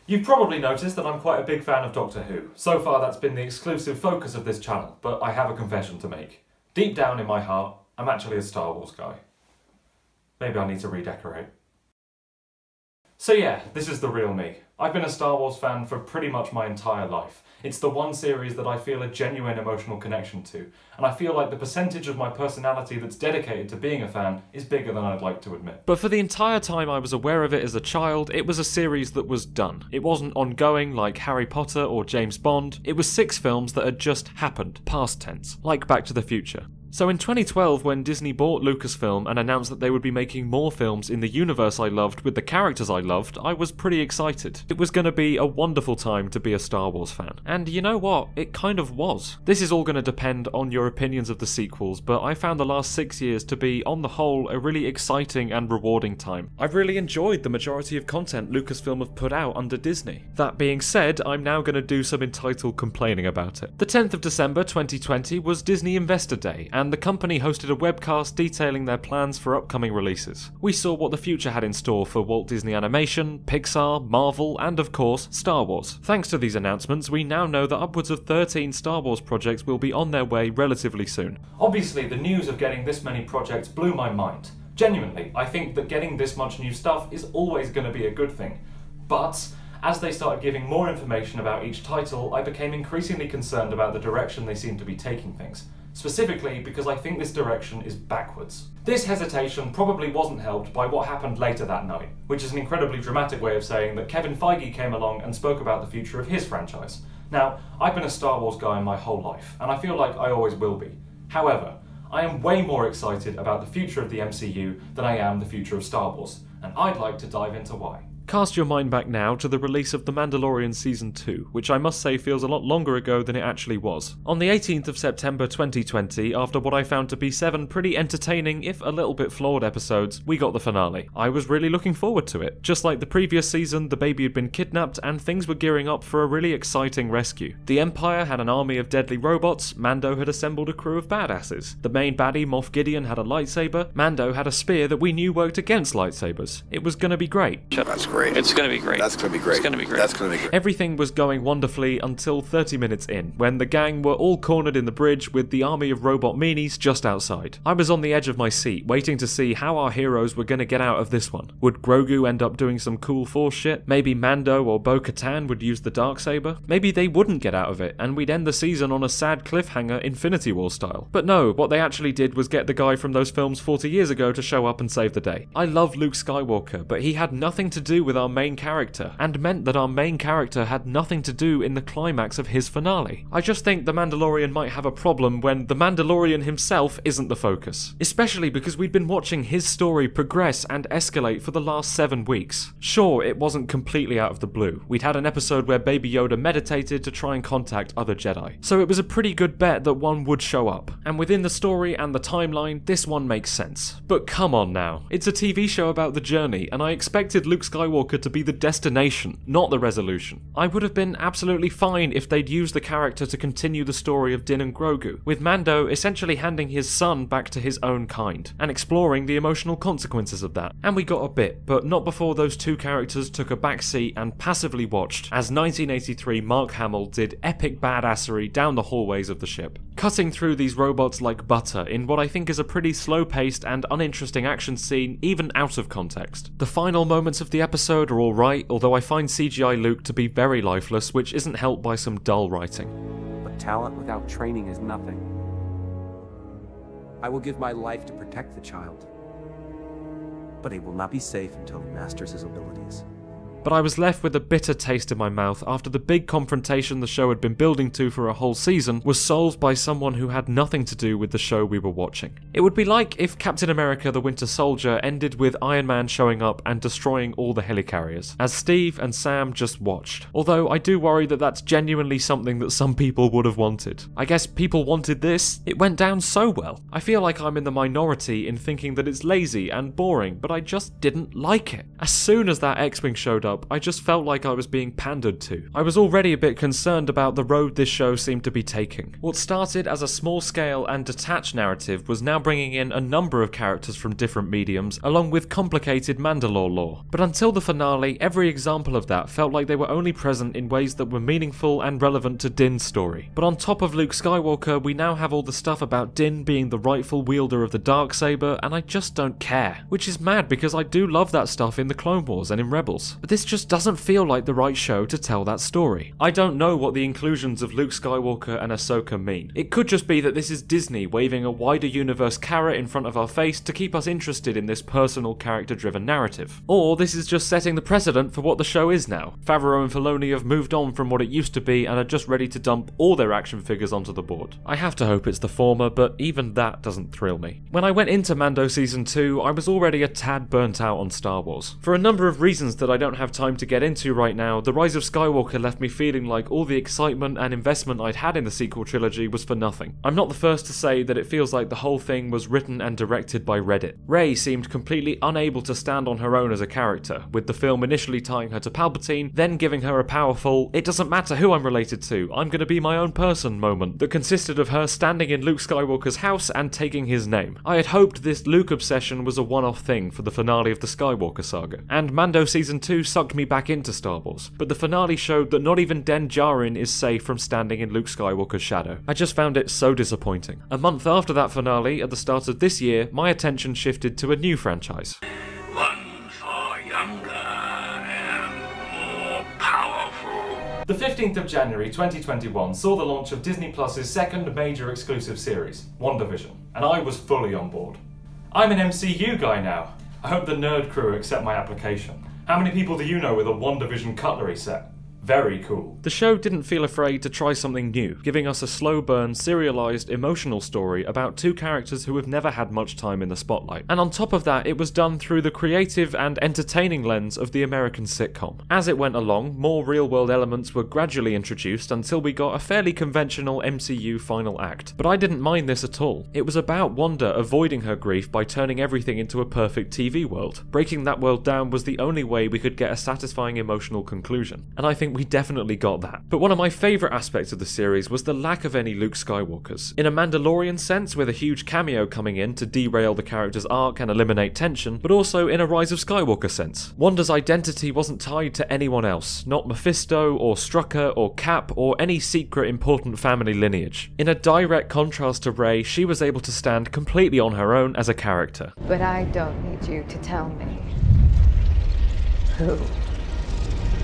You've probably noticed that I'm quite a big fan of Doctor Who. So far that's been the exclusive focus of this channel, but I have a confession to make. Deep down in my heart, I'm actually a Star Wars guy. Maybe I need to redecorate. So yeah, this is the real me. I've been a Star Wars fan for pretty much my entire life. It's the one series that I feel a genuine emotional connection to, and I feel like the percentage of my personality that's dedicated to being a fan is bigger than I'd like to admit. But for the entire time I was aware of it as a child, it was a series that was done. It wasn't ongoing like Harry Potter or James Bond, it was 6 films that had just happened, past tense, like Back to the Future. So in 2012, when Disney bought Lucasfilm and announced that they would be making more films in the universe I loved with the characters I loved, I was pretty excited. It was going to be a wonderful time to be a Star Wars fan. And you know what? It kind of was. This is all going to depend on your opinions of the sequels, but I found the last 6 years to be, on the whole, a really exciting and rewarding time. I've really enjoyed the majority of content Lucasfilm have put out under Disney. That being said, I'm now going to do some entitled complaining about it. The 10th of December 2020 was Disney Investor Day, and the company hosted a webcast detailing their plans for upcoming releases. We saw what the future had in store for Walt Disney Animation, Pixar, Marvel, and of course, Star Wars. Thanks to these announcements, we now know that upwards of 13 Star Wars projects will be on their way relatively soon. Obviously, the news of getting this many projects blew my mind. Genuinely, I think that getting this much new stuff is always going to be a good thing. But as they started giving more information about each title, I became increasingly concerned about the direction they seem to be taking things. Specifically because I think this direction is backwards. This hesitation probably wasn't helped by what happened later that night, which is an incredibly dramatic way of saying that Kevin Feige came along and spoke about the future of his franchise. Now, I've been a Star Wars guy my whole life, and I feel like I always will be. However, I am way more excited about the future of the MCU than I am the future of Star Wars, and I'd like to dive into why. Cast your mind back now to the release of The Mandalorian Season 2, which I must say feels a lot longer ago than it actually was. On the 18th of September 2020, after what I found to be 7 pretty entertaining, if a little bit flawed episodes, we got the finale. I was really looking forward to it. Just like the previous season, the baby had been kidnapped and things were gearing up for a really exciting rescue. The Empire had an army of deadly robots, Mando had assembled a crew of badasses. The main baddie, Moff Gideon, had a lightsaber, Mando had a spear that we knew worked against lightsabers. It was gonna be great. That's great. It's gonna be great. That's gonna be great. It's gonna be great. That's gonna be great. Everything was going wonderfully until 30 minutes in, when the gang were all cornered in the bridge with the army of robot meanies just outside. I was on the edge of my seat, waiting to see how our heroes were gonna get out of this one. Would Grogu end up doing some cool Force shit? Maybe Mando or Bo-Katan would use the Darksaber? Maybe they wouldn't get out of it, and we'd end the season on a sad cliffhanger Infinity War style. But no, what they actually did was get the guy from those films 40 years ago to show up and save the day. I love Luke Skywalker, but he had nothing to do with our main character, and meant that our main character had nothing to do in the climax of his finale. I just think The Mandalorian might have a problem when the Mandalorian himself isn't the focus. Especially because we'd been watching his story progress and escalate for the last 7 weeks. Sure, it wasn't completely out of the blue. We'd had an episode where Baby Yoda meditated to try and contact other Jedi. So it was a pretty good bet that one would show up. And within the story and the timeline, this one makes sense. But come on now. It's a TV show about the journey, and I expected Luke Skywalker to be the destination, not the resolution. I would have been absolutely fine if they'd used the character to continue the story of Din and Grogu, with Mando essentially handing his son back to his own kind, and exploring the emotional consequences of that. And we got a bit, but not before those two characters took a backseat and passively watched as 1983 Mark Hamill did epic badassery down the hallways of the ship, cutting through these robots like butter in what I think is a pretty slow-paced and uninteresting action scene, even out of context. The final moments of the episode are alright, although I find CGI Luke to be very lifeless, which isn't helped by some dull writing. But talent without training is nothing. I will give my life to protect the child, but he will not be safe until he masters his abilities. But I was left with a bitter taste in my mouth after the big confrontation the show had been building to for a whole season was solved by someone who had nothing to do with the show we were watching. It would be like if Captain America the Winter Soldier ended with Iron Man showing up and destroying all the helicarriers, as Steve and Sam just watched. Although I do worry that that's genuinely something that some people would have wanted. I guess people wanted this. It went down so well. I feel like I'm in the minority in thinking that it's lazy and boring, but I just didn't like it. As soon as that X-Wing showed up, up, I just felt like I was being pandered to. I was already a bit concerned about the road this show seemed to be taking. What started as a small-scale and detached narrative was now bringing in a number of characters from different mediums, along with complicated Mandalore lore. But until the finale, every example of that felt like they were only present in ways that were meaningful and relevant to Din's story. But on top of Luke Skywalker, we now have all the stuff about Din being the rightful wielder of the Darksaber, and I just don't care. Which is mad because I do love that stuff in the Clone Wars and in Rebels. But this just doesn't feel like the right show to tell that story. I don't know what the inclusions of Luke Skywalker and Ahsoka mean. It could just be that this is Disney waving a wider universe carrot in front of our face to keep us interested in this personal character-driven narrative. Or this is just setting the precedent for what the show is now. Favreau and Filoni have moved on from what it used to be and are just ready to dump all their action figures onto the board. I have to hope it's the former, but even that doesn't thrill me. When I went into Mando Season 2, I was already a tad burnt out on Star Wars. For a number of reasons that I don't have time to get into right now, The Rise of Skywalker left me feeling like all the excitement and investment I'd had in the sequel trilogy was for nothing. I'm not the first to say that it feels like the whole thing was written and directed by Reddit. Rey seemed completely unable to stand on her own as a character, with the film initially tying her to Palpatine, then giving her a powerful, it doesn't matter who I'm related to, I'm gonna be my own person moment that consisted of her standing in Luke Skywalker's house and taking his name. I had hoped this Luke obsession was a one-off thing for the finale of the Skywalker saga, and Mando Season 2 sucked me back into Star Wars, but the finale showed that not even Din Djarin is safe from standing in Luke Skywalker's shadow. I just found it so disappointing. A month after that finale, at the start of this year, my attention shifted to a new franchise. One far younger and more powerful. The 15th of January 2021 saw the launch of Disney Plus's second major exclusive series, WandaVision, and I was fully on board. I'm an MCU guy now. I hope the nerd crew accept my application. How many people do you know with a WandaVision cutlery set? Very cool. The show didn't feel afraid to try something new, giving us a slow burn, serialized, emotional story about two characters who have never had much time in the spotlight. And on top of that, it was done through the creative and entertaining lens of the American sitcom. As it went along, more real-world elements were gradually introduced until we got a fairly conventional MCU final act. But I didn't mind this at all. It was about Wanda avoiding her grief by turning everything into a perfect TV world. Breaking that world down was the only way we could get a satisfying emotional conclusion. And I think we definitely got that. But one of my favourite aspects of the series was the lack of any Luke Skywalkers. In a Mandalorian sense, with a huge cameo coming in to derail the character's arc and eliminate tension, but also in a Rise of Skywalker sense. Wanda's identity wasn't tied to anyone else, not Mephisto or Strucker or Cap or any secret important family lineage. In a direct contrast to Rey, she was able to stand completely on her own as a character. But I don't need you to tell me who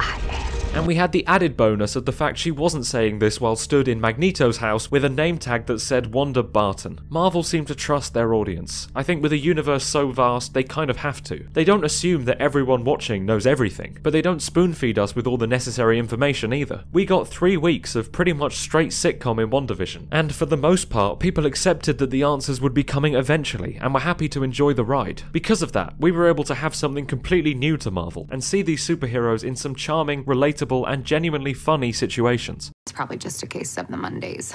I am. And we had the added bonus of the fact she wasn't saying this while stood in Magneto's house with a name tag that said Wanda Barton. Marvel seemed to trust their audience. I think with a universe so vast, they kind of have to. They don't assume that everyone watching knows everything, but they don't spoon-feed us with all the necessary information either. We got 3 weeks of pretty much straight sitcom in WandaVision, and for the most part, people accepted that the answers would be coming eventually, and were happy to enjoy the ride. Because of that, we were able to have something completely new to Marvel, and see these superheroes in some charming, relatable, and genuinely funny situations. It's probably just a case of the Mondays.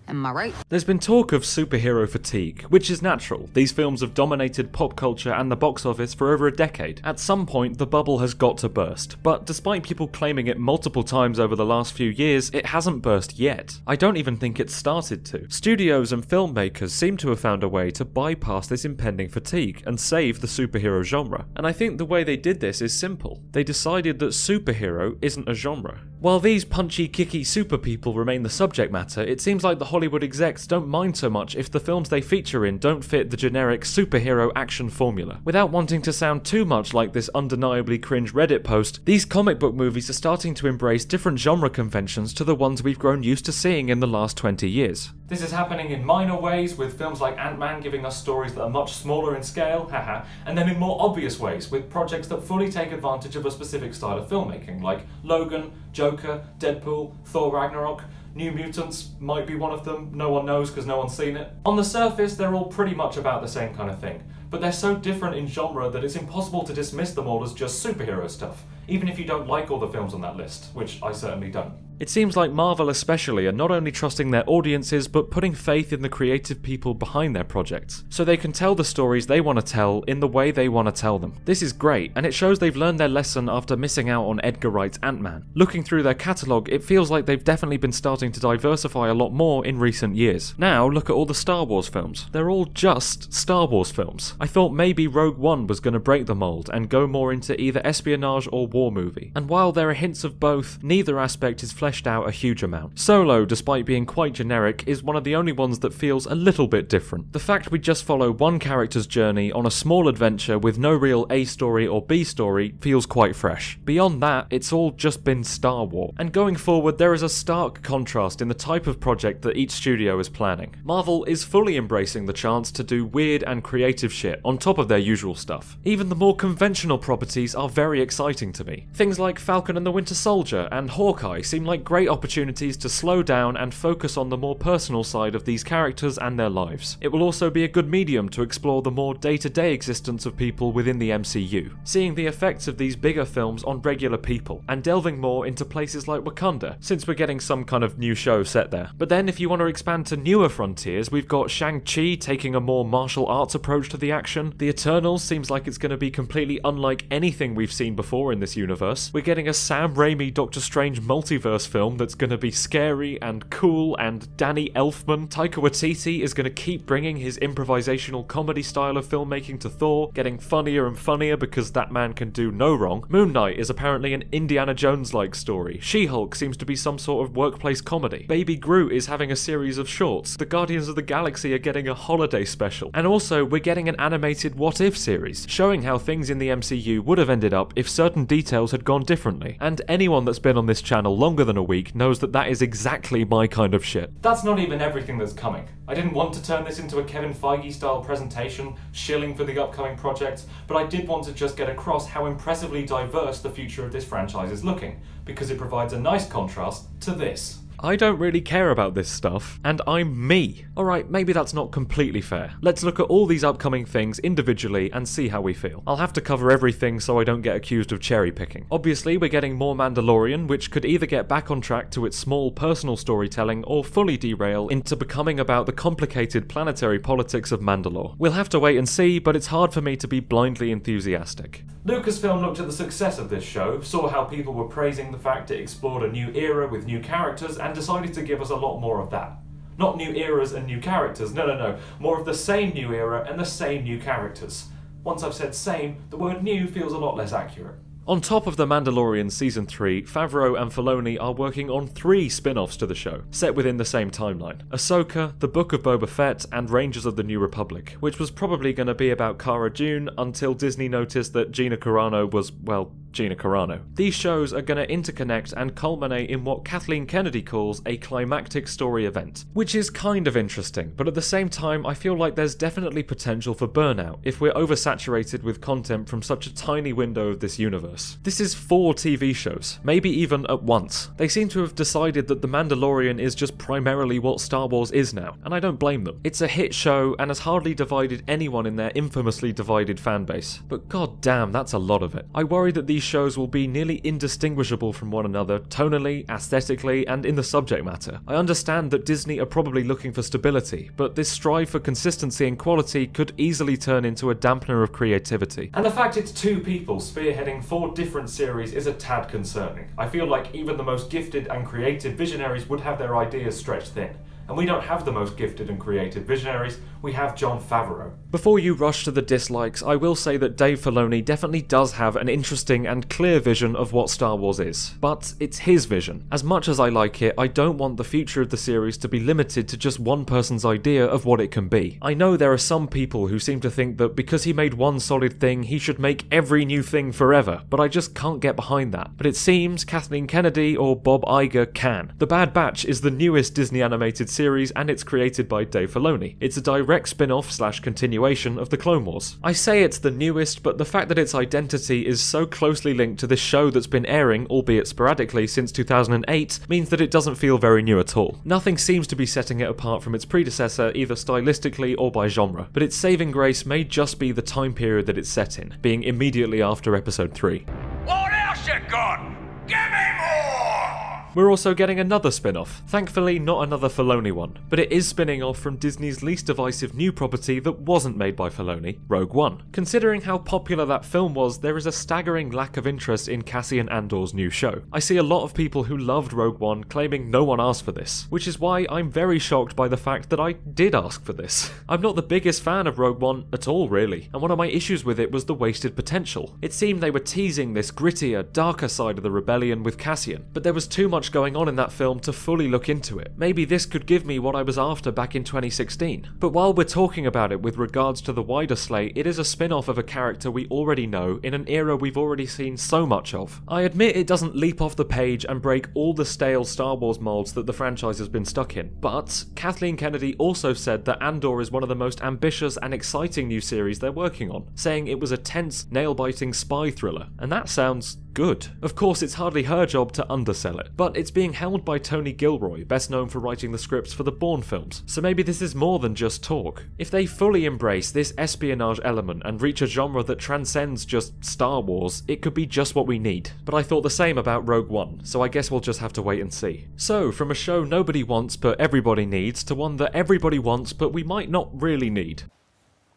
Am I right? There's been talk of superhero fatigue, which is natural. These films have dominated pop culture and the box office for over a decade. At some point, the bubble has got to burst, but despite people claiming it multiple times over the last few years, it hasn't burst yet. I don't even think it's started to. Studios and filmmakers seem to have found a way to bypass this impending fatigue and save the superhero genre. And I think the way they did this is simple. They decided that superhero isn't a genre. While these punchy, kicky super people remain the subject matter, it seems like the Hollywood execs don't mind so much if the films they feature in don't fit the generic superhero action formula. Without wanting to sound too much like this undeniably cringe Reddit post, these comic book movies are starting to embrace different genre conventions to the ones we've grown used to seeing in the last 20 years. This is happening in minor ways, with films like Ant-Man giving us stories that are much smaller in scale, haha, and then in more obvious ways, with projects that fully take advantage of a specific style of filmmaking, like Logan, Joker, Deadpool, Thor Ragnarok. New Mutants might be one of them, no one knows because no one's seen it. On the surface, they're all pretty much about the same kind of thing, but they're so different in genre that it's impossible to dismiss them all as just superhero stuff, even if you don't like all the films on that list, which I certainly don't. It seems like Marvel especially are not only trusting their audiences but putting faith in the creative people behind their projects, so they can tell the stories they want to tell in the way they want to tell them. This is great, and it shows they've learned their lesson after missing out on Edgar Wright's Ant-Man. Looking through their catalogue, it feels like they've definitely been starting to diversify a lot more in recent years. Now look at all the Star Wars films. They're all just Star Wars films. I thought maybe Rogue One was going to break the mold and go more into either espionage or war movie, and while there are hints of both, neither aspect is fleshed out a huge amount. Solo, despite being quite generic, is one of the only ones that feels a little bit different. The fact we just follow one character's journey on a small adventure with no real A story or B story feels quite fresh. Beyond that, it's all just been Star Wars. And going forward, there is a stark contrast in the type of project that each studio is planning. Marvel is fully embracing the chance to do weird and creative shit on top of their usual stuff. Even the more conventional properties are very exciting to me. Things like Falcon and the Winter Soldier and Hawkeye seem like great opportunities to slow down and focus on the more personal side of these characters and their lives. It will also be a good medium to explore the more day-to-day existence of people within the MCU, seeing the effects of these bigger films on regular people, and delving more into places like Wakanda, since we're getting some kind of new show set there. But then if you want to expand to newer frontiers, we've got Shang-Chi taking a more martial arts approach to the action. The Eternals seems like it's going to be completely unlike anything we've seen before in this universe. We're getting a Sam Raimi Doctor Strange multiverse film that's going to be scary and cool, and Danny Elfman, Taika Waititi, is going to keep bringing his improvisational comedy style of filmmaking to Thor, getting funnier and funnier because that man can do no wrong. Moon Knight is apparently an Indiana Jones-like story. She-Hulk seems to be some sort of workplace comedy. Baby Groot is having a series of shorts. The Guardians of the Galaxy are getting a holiday special. And also, we're getting an animated What If series, showing how things in the MCU would have ended up if certain details had gone differently. And anyone that's been on this channel longer than a week knows that that is exactly my kind of shit. That's not even everything that's coming. I didn't want to turn this into a Kevin Feige-style presentation, shilling for the upcoming projects, but I did want to just get across how impressively diverse the future of this franchise is looking, because it provides a nice contrast to this. I don't really care about this stuff, and I'm me. Alright, maybe that's not completely fair. Let's look at all these upcoming things individually and see how we feel. I'll have to cover everything so I don't get accused of cherry picking. Obviously, we're getting more Mandalorian, which could either get back on track to its small personal storytelling or fully derail into becoming about the complicated planetary politics of Mandalore. We'll have to wait and see, but it's hard for me to be blindly enthusiastic. Lucasfilm looked at the success of this show, saw how people were praising the fact it explored a new era with new characters, and decided to give us a lot more of that. Not new eras and new characters, no. More of the same new era and the same new characters. Once I've said same, the word new feels a lot less accurate. On top of The Mandalorian Season 3, Favreau and Filoni are working on 3 spin-offs to the show, set within the same timeline. Ahsoka, The Book of Boba Fett, and Rangers of the New Republic, which was probably going to be about Cara Dune until Disney noticed that Gina Carano was, well, Gina Carano. These shows are going to interconnect and culminate in what Kathleen Kennedy calls a climactic story event, which is kind of interesting, but at the same time I feel like there's definitely potential for burnout if we're oversaturated with content from such a tiny window of this universe. This is 4 TV shows, maybe even at once. They seem to have decided that The Mandalorian is just primarily what Star Wars is now, and I don't blame them. It's a hit show and has hardly divided anyone in their infamously divided fanbase, but god damn, that's a lot of it. I worry that these shows will be nearly indistinguishable from one another tonally, aesthetically, and in the subject matter. I understand that Disney are probably looking for stability, but this strive for consistency and quality could easily turn into a dampener of creativity. And the fact it's 2 people spearheading 4 different series is a tad concerning. I feel like even the most gifted and creative visionaries would have their ideas stretched thin. And we don't have the most gifted and creative visionaries, we have Jon Favreau. Before you rush to the dislikes, I will say that Dave Filoni definitely does have an interesting and clear vision of what Star Wars is. But it's his vision. As much as I like it, I don't want the future of the series to be limited to just one person's idea of what it can be. I know there are some people who seem to think that because he made one solid thing, he should make every new thing forever, but I just can't get behind that. But it seems Kathleen Kennedy or Bob Iger can. The Bad Batch is the newest Disney animated series, and it's created by Dave Filoni. It's a direct spin-off / continuation of the Clone Wars. I say it's the newest, but the fact that its identity is so closely linked to this show that's been airing, albeit sporadically, since 2008 means that it doesn't feel very new at all. Nothing seems to be setting it apart from its predecessor, either stylistically or by genre, but its saving grace may just be the time period that it's set in, being immediately after Episode 3. What else you got? Give me more! We're also getting another spin-off. Thankfully, not another Filoni one, but it is spinning off from Disney's least divisive new property that wasn't made by Filoni, Rogue One. Considering how popular that film was, there is a staggering lack of interest in Cassian Andor's new show. I see a lot of people who loved Rogue One claiming no one asked for this, which is why I'm very shocked by the fact that I did ask for this. I'm not the biggest fan of Rogue One at all, really, and one of my issues with it was the wasted potential. It seemed they were teasing this grittier, darker side of the rebellion with Cassian, but there was too much going on in that film to fully look into it. Maybe this could give me what I was after back in 2016. But while we're talking about it with regards to the wider slate, it is a spin-off of a character we already know in an era we've already seen so much of. I admit it doesn't leap off the page and break all the stale Star Wars molds that the franchise has been stuck in, but Kathleen Kennedy also said that Andor is one of the most ambitious and exciting new series they're working on, saying it was a tense, nail-biting spy thriller, and that sounds good. Of course, it's hardly her job to undersell it, but it's being held by Tony Gilroy, best known for writing the scripts for the Bourne films, so maybe this is more than just talk. If they fully embrace this espionage element and reach a genre that transcends just Star Wars, it could be just what we need. But I thought the same about Rogue One, so I guess we'll just have to wait and see. So, from a show nobody wants but everybody needs, to one that everybody wants but we might not really need.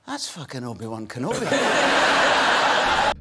That's fucking Obi-Wan Kenobi.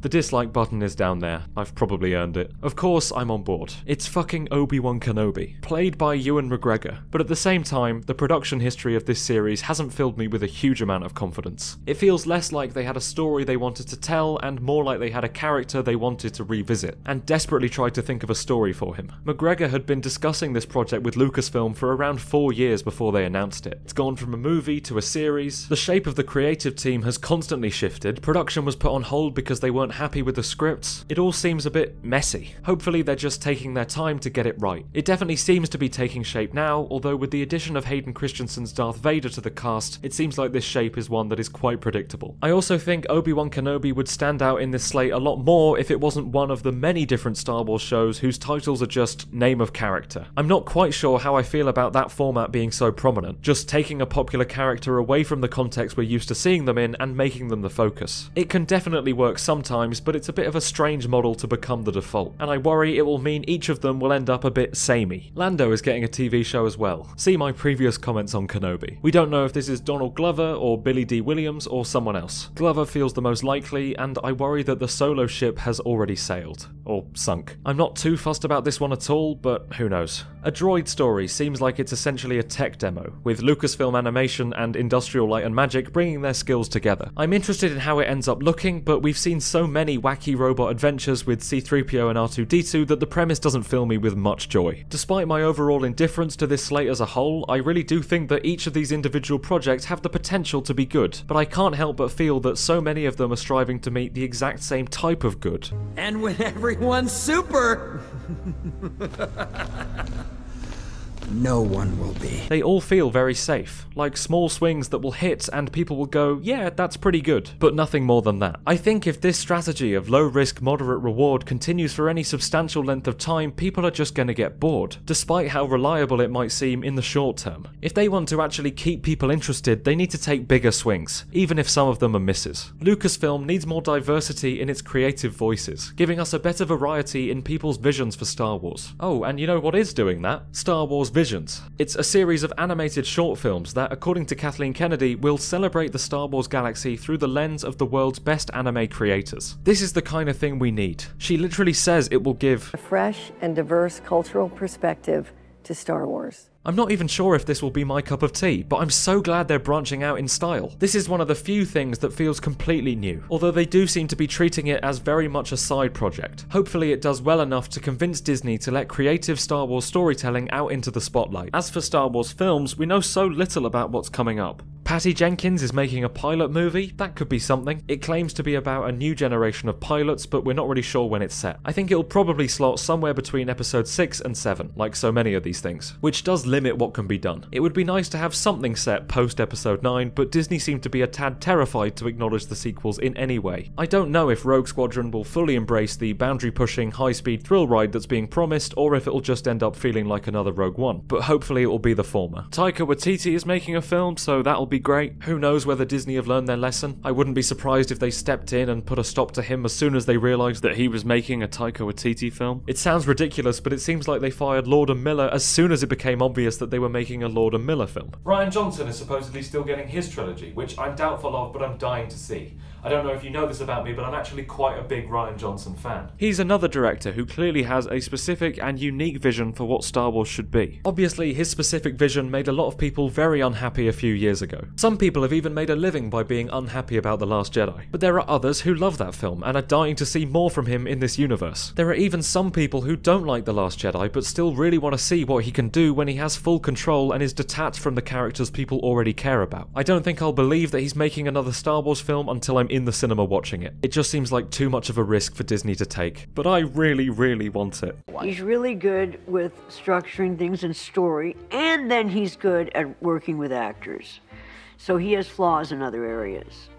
The dislike button is down there. I've probably earned it. Of course, I'm on board. It's fucking Obi-Wan Kenobi, played by Ewan McGregor. But at the same time, the production history of this series hasn't filled me with a huge amount of confidence. It feels less like they had a story they wanted to tell and more like they had a character they wanted to revisit, and desperately tried to think of a story for him. McGregor had been discussing this project with Lucasfilm for around 4 years before they announced it. It's gone from a movie to a series. The shape of the creative team has constantly shifted. Production was put on hold because they weren't happy with the scripts. It all seems a bit messy. Hopefully they're just taking their time to get it right. It definitely seems to be taking shape now, although with the addition of Hayden Christensen's Darth Vader to the cast, it seems like this shape is one that is quite predictable. I also think Obi-Wan Kenobi would stand out in this slate a lot more if it wasn't one of the many different Star Wars shows whose titles are just name of character. I'm not quite sure how I feel about that format being so prominent, just taking a popular character away from the context we're used to seeing them in and making them the focus. It can definitely work sometimes, but it's a bit of a strange model to become the default, and I worry it will mean each of them will end up a bit samey. Lando is getting a TV show as well. See my previous comments on Kenobi. We don't know if this is Donald Glover or Billy D. Williams or someone else. Glover feels the most likely, and I worry that the Solo ship has already sailed. Or sunk. I'm not too fussed about this one at all, but who knows. A Droid Story seems like it's essentially a tech demo, with Lucasfilm Animation and Industrial Light and Magic bringing their skills together. I'm interested in how it ends up looking, but we've seen so many wacky robot adventures with C-3PO and R2-D2 that the premise doesn't fill me with much joy. Despite my overall indifference to this slate as a whole, I really do think that each of these individual projects have the potential to be good, but I can't help but feel that so many of them are striving to meet the exact same type of good. And when everyone's super... no one will be. They all feel very safe, like small swings that will hit and people will go, yeah, that's pretty good, but nothing more than that. I think if this strategy of low risk, moderate reward continues for any substantial length of time, people are just going to get bored, despite how reliable it might seem in the short term. If they want to actually keep people interested, they need to take bigger swings, even if some of them are misses. Lucasfilm needs more diversity in its creative voices, giving us a better variety in people's visions for Star Wars. Oh, and you know what is doing that? Star Wars Visions. It's a series of animated short films that, according to Kathleen Kennedy, will celebrate the Star Wars galaxy through the lens of the world's best anime creators. This is the kind of thing we need. She literally says it will give a fresh and diverse cultural perspective to Star Wars. I'm not even sure if this will be my cup of tea, but I'm so glad they're branching out in style. This is one of the few things that feels completely new, although they do seem to be treating it as very much a side project. Hopefully it does well enough to convince Disney to let creative Star Wars storytelling out into the spotlight. As for Star Wars films, we know so little about what's coming up. Patty Jenkins is making a pilot movie? That could be something. It claims to be about a new generation of pilots, but we're not really sure when it's set. I think it'll probably slot somewhere between episode 6 and 7, like so many of these things, which does limit what can be done. It would be nice to have something set post episode 9, but Disney seemed to be a tad terrified to acknowledge the sequels in any way. I don't know if Rogue Squadron will fully embrace the boundary-pushing, high-speed thrill ride that's being promised, or if it'll just end up feeling like another Rogue One, but hopefully it will be the former. Taika Waititi is making a film, so that'll be be great. Who knows whether Disney have learned their lesson? I wouldn't be surprised if they stepped in and put a stop to him as soon as they realised that he was making a Taika Waititi film. It sounds ridiculous, but it seems like they fired Lord and Miller as soon as it became obvious that they were making a Lord and Miller film. Rian Johnson is supposedly still getting his trilogy, which I'm doubtful of, but I'm dying to see. I don't know if you know this about me, but I'm actually quite a big Rian Johnson fan. He's another director who clearly has a specific and unique vision for what Star Wars should be. Obviously, his specific vision made a lot of people very unhappy a few years ago. Some people have even made a living by being unhappy about The Last Jedi. But there are others who love that film and are dying to see more from him in this universe. There are even some people who don't like The Last Jedi but still really want to see what he can do when he has full control and is detached from the characters people already care about. I don't think I'll believe that he's making another Star Wars film until I'm in the cinema watching it. It just seems like too much of a risk for Disney to take. But I really, really want it. He's really good with structuring things and story, and then he's good at working with actors. So he has flaws in other areas.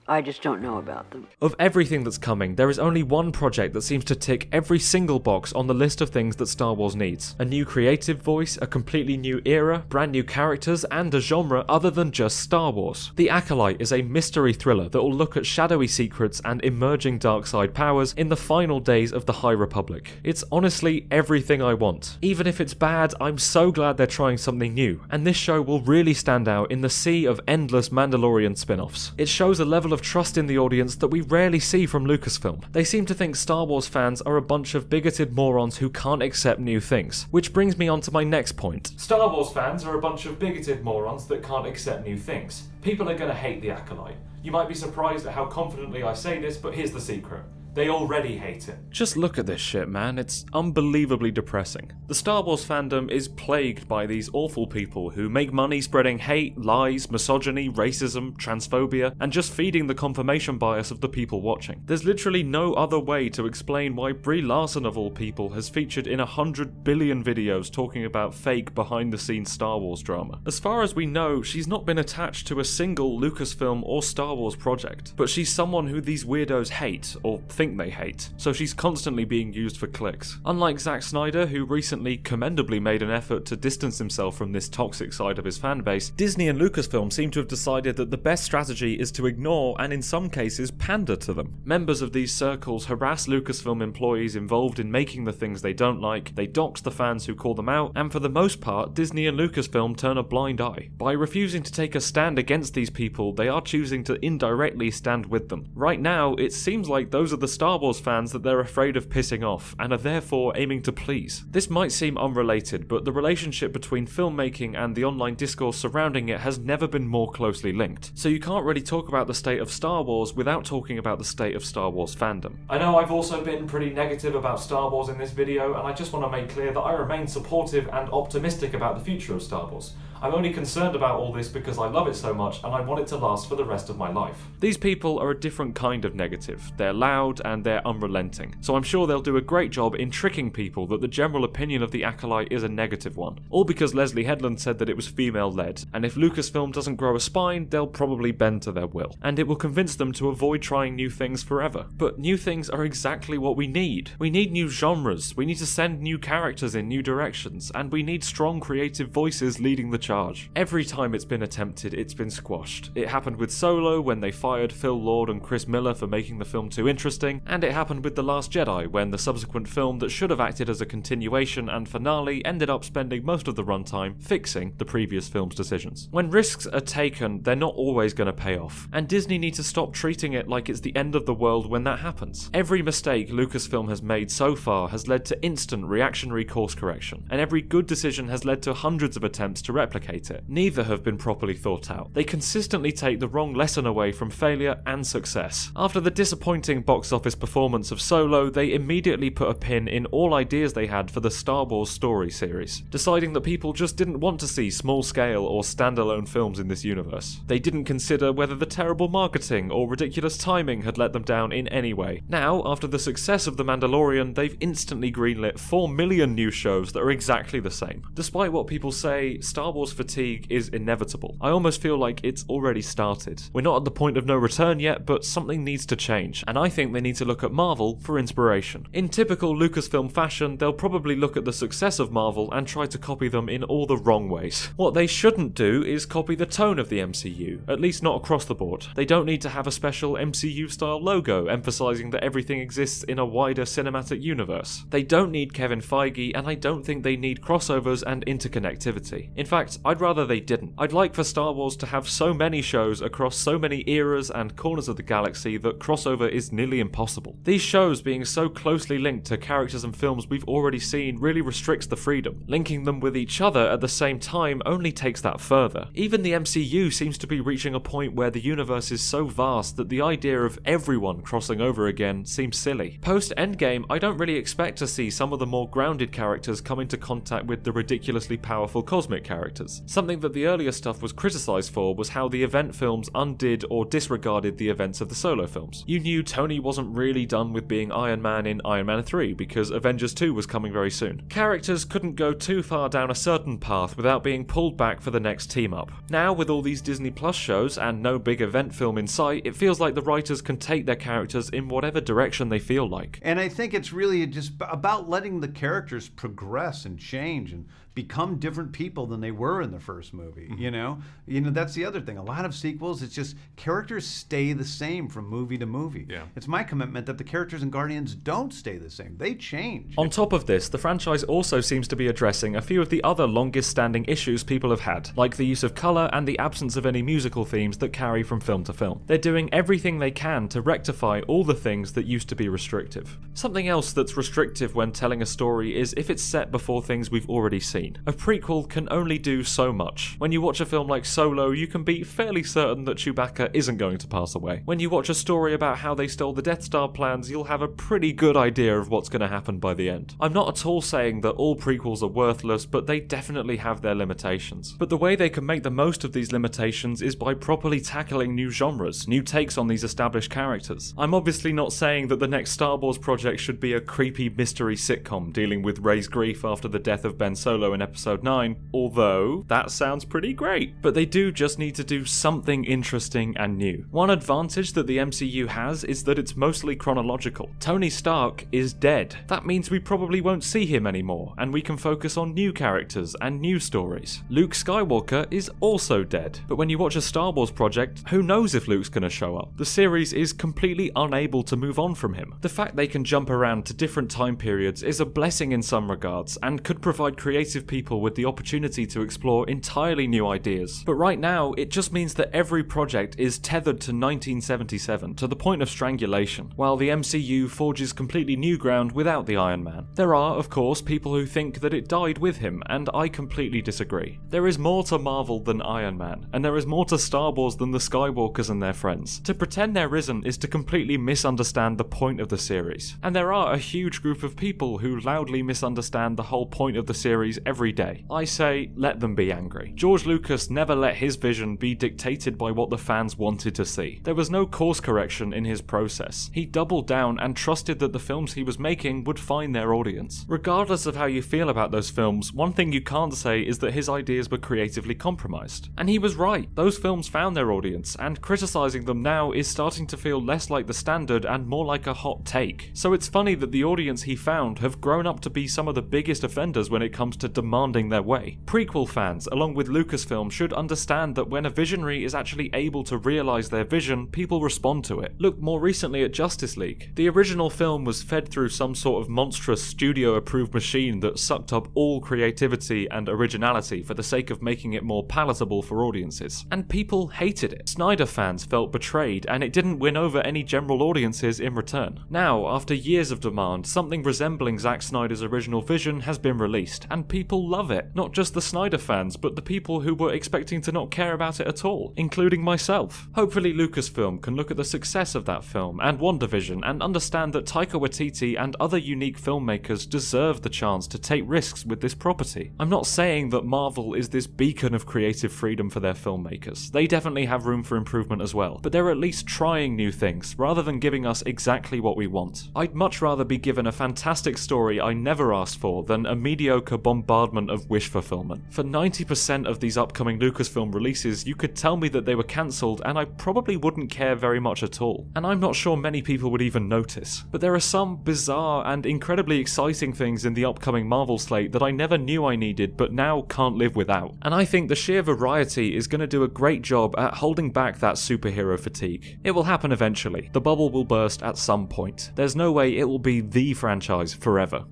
I just don't know about them. Of everything that's coming, there is only one project that seems to tick every single box on the list of things that Star Wars needs. A new creative voice, a completely new era, brand new characters, and a genre other than just Star Wars. The Acolyte is a mystery thriller that will look at shadowy secrets and emerging dark side powers in the final days of the High Republic. It's honestly everything I want. Even if it's bad, I'm so glad they're trying something new, and this show will really stand out in the sea of endless Mandalorian spin-offs. It shows a level of trust in the audience that we rarely see from Lucasfilm. They seem to think Star Wars fans are a bunch of bigoted morons who can't accept new things, which brings me on to my next point. Star Wars fans are a bunch of bigoted morons that can't accept new things. People are going to hate The Acolyte. You might be surprised at how confidently I say this, but here's the secret. They already hate it. Just look at this shit, man. It's unbelievably depressing. The Star Wars fandom is plagued by these awful people who make money spreading hate, lies, misogyny, racism, transphobia, and just feeding the confirmation bias of the people watching. There's literally no other way to explain why Brie Larson of all people has featured in 100 billion videos talking about fake behind-the-scenes Star Wars drama. As far as we know, she's not been attached to a single Lucasfilm or Star Wars project, but she's someone who these weirdos hate, or think they hate, so she's constantly being used for clicks. Unlike Zack Snyder, who recently commendably made an effort to distance himself from this toxic side of his fanbase, Disney and Lucasfilm seem to have decided that the best strategy is to ignore and in some cases pander to them. Members of these circles harass Lucasfilm employees involved in making the things they don't like, they dox the fans who call them out, and for the most part, Disney and Lucasfilm turn a blind eye. By refusing to take a stand against these people, they are choosing to indirectly stand with them. Right now, it seems like those are the Star Wars fans that they're afraid of pissing off, and are therefore aiming to please. This might seem unrelated, but the relationship between filmmaking and the online discourse surrounding it has never been more closely linked. So you can't really talk about the state of Star Wars without talking about the state of Star Wars fandom. I know I've also been pretty negative about Star Wars in this video, and I just want to make clear that I remain supportive and optimistic about the future of Star Wars. I'm only concerned about all this because I love it so much and I want it to last for the rest of my life. These people are a different kind of negative. They're loud and they're unrelenting, so I'm sure they'll do a great job in tricking people that the general opinion of The Acolyte is a negative one. All because Leslie Headland said that it was female-led, and if Lucasfilm doesn't grow a spine, they'll probably bend to their will, and it will convince them to avoid trying new things forever. But new things are exactly what we need. We need new genres, we need to send new characters in new directions, and we need strong creative voices leading the charge. Every time it's been attempted, it's been squashed. It happened with Solo when they fired Phil Lord and Chris Miller for making the film too interesting, and it happened with The Last Jedi when the subsequent film that should have acted as a continuation and finale ended up spending most of the runtime fixing the previous film's decisions. When risks are taken, they're not always going to pay off, and Disney needs to stop treating it like it's the end of the world when that happens. Every mistake Lucasfilm has made so far has led to instant reactionary course correction, and every good decision has led to hundreds of attempts to replicate it. Neither have been properly thought out. They consistently take the wrong lesson away from failure and success. After the disappointing box office performance of Solo, they immediately put a pin in all ideas they had for the Star Wars story series, deciding that people just didn't want to see small-scale or standalone films in this universe. They didn't consider whether the terrible marketing or ridiculous timing had let them down in any way. Now, after the success of The Mandalorian, they've instantly greenlit 4 million new shows that are exactly the same. Despite what people say, Star Wars Wars fatigue is inevitable. I almost feel like it's already started. We're not at the point of no return yet, but something needs to change, and I think they need to look at Marvel for inspiration. In typical Lucasfilm fashion, they'll probably look at the success of Marvel and try to copy them in all the wrong ways. What they shouldn't do is copy the tone of the MCU, at least not across the board. They don't need to have a special MCU-style logo emphasizing that everything exists in a wider cinematic universe. They don't need Kevin Feige, and I don't think they need crossovers and interconnectivity. In fact, I'd rather they didn't. I'd like for Star Wars to have so many shows across so many eras and corners of the galaxy that crossover is nearly impossible. These shows being so closely linked to characters and films we've already seen really restricts the freedom. Linking them with each other at the same time only takes that further. Even the MCU seems to be reaching a point where the universe is so vast that the idea of everyone crossing over again seems silly. Post-Endgame, I don't really expect to see some of the more grounded characters come into contact with the ridiculously powerful cosmic characters. Something that the earlier stuff was criticised for was how the event films undid or disregarded the events of the solo films. You knew Tony wasn't really done with being Iron Man in Iron Man 3 because Avengers 2 was coming very soon. Characters couldn't go too far down a certain path without being pulled back for the next team-up. Now, with all these Disney Plus shows and no big event film in sight, it feels like the writers can take their characters in whatever direction they feel like. And I think it's really just about letting the characters progress and change and become different people than they were in the first movie. You know, that's the other thing. A lot of sequels, it's just characters stay the same from movie to movie. Yeah. It's my commitment that the characters in Guardians don't stay the same. They change. On top of this, the franchise also seems to be addressing a few of the other longest standing issues people have had, like the use of colour and the absence of any musical themes that carry from film to film. They're doing everything they can to rectify all the things that used to be restrictive. Something else that's restrictive when telling a story is if it's set before things we've already seen. A prequel can only do so much. When you watch a film like Solo, you can be fairly certain that Chewbacca isn't going to pass away. When you watch a story about how they stole the Death Star plans, you'll have a pretty good idea of what's going to happen by the end. I'm not at all saying that all prequels are worthless, but they definitely have their limitations. But the way they can make the most of these limitations is by properly tackling new genres, new takes on these established characters. I'm obviously not saying that the next Star Wars project should be a creepy mystery sitcom dealing with Rey's grief after the death of Ben Solo in Episode 9, although that sounds pretty great. But they do just need to do something interesting and new. One advantage that the MCU has is that it's mostly chronological. Tony Stark is dead. That means we probably won't see him anymore, and we can focus on new characters and new stories. Luke Skywalker is also dead. But when you watch a Star Wars project, who knows if Luke's gonna show up? The series is completely unable to move on from him. The fact they can jump around to different time periods is a blessing in some regards, and could provide creative people with the opportunity to explore entirely new ideas. But right now, it just means that every project is tethered to 1977 to the point of strangulation, while the MCU forges completely new ground without the Iron Man. There are, of course, people who think that it died with him, and I completely disagree. There is more to Marvel than Iron Man, and there is more to Star Wars than the Skywalkers and their friends. To pretend there isn't is to completely misunderstand the point of the series. And there are a huge group of people who loudly misunderstand the whole point of the series every day. I say, let them be angry. George Lucas never let his vision be dictated by what the fans wanted to see. There was no course correction in his process. He doubled down and trusted that the films he was making would find their audience. Regardless of how you feel about those films, one thing you can't say is that his ideas were creatively compromised. And he was right. Those films found their audience, and criticizing them now is starting to feel less like the standard and more like a hot take. So it's funny that the audience he found have grown up to be some of the biggest offenders when it comes to demanding their way. Prequel fans, along with Lucasfilm, should understand that when a visionary is actually able to realize their vision, people respond to it. Look more recently at Justice League. The original film was fed through some sort of monstrous studio-approved machine that sucked up all creativity and originality for the sake of making it more palatable for audiences. And people hated it. Snyder fans felt betrayed, and it didn't win over any general audiences in return. Now, after years of demand, something resembling Zack Snyder's original vision has been released, and people love it. Not just the Snyder fans, but the people who were expecting to not care about it at all, including myself. Hopefully Lucasfilm can look at the success of that film and WandaVision and understand that Taika Waititi and other unique filmmakers deserve the chance to take risks with this property. I'm not saying that Marvel is this beacon of creative freedom for their filmmakers. They definitely have room for improvement as well, but they're at least trying new things rather than giving us exactly what we want. I'd much rather be given a fantastic story I never asked for than a mediocre bombardment of wish fulfillment. For 90% of these upcoming Lucasfilm releases, you could tell me that they were cancelled and I probably wouldn't care very much at all. And I'm not sure many people would even notice. But there are some bizarre and incredibly exciting things in the upcoming Marvel slate that I never knew I needed but now can't live without. And I think the sheer variety is going to do a great job at holding back that superhero fatigue. It will happen eventually. The bubble will burst at some point. There's no way it will be the franchise forever.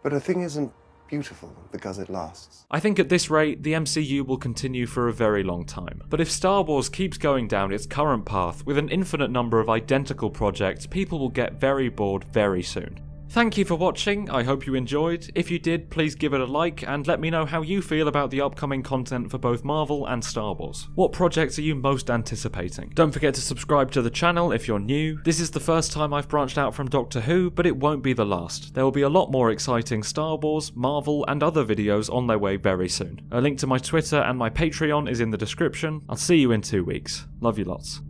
But a thing isn't beautiful because it lasts. I think at this rate, the MCU will continue for a very long time. But if Star Wars keeps going down its current path with an infinite number of identical projects, people will get very bored very soon. Thank you for watching, I hope you enjoyed. If you did, please give it a like and let me know how you feel about the upcoming content for both Marvel and Star Wars. What projects are you most anticipating? Don't forget to subscribe to the channel if you're new. This is the first time I've branched out from Doctor Who, but it won't be the last. There will be a lot more exciting Star Wars, Marvel and other videos on their way very soon. A link to my Twitter and my Patreon is in the description. I'll see you in 2 weeks. Love you lots.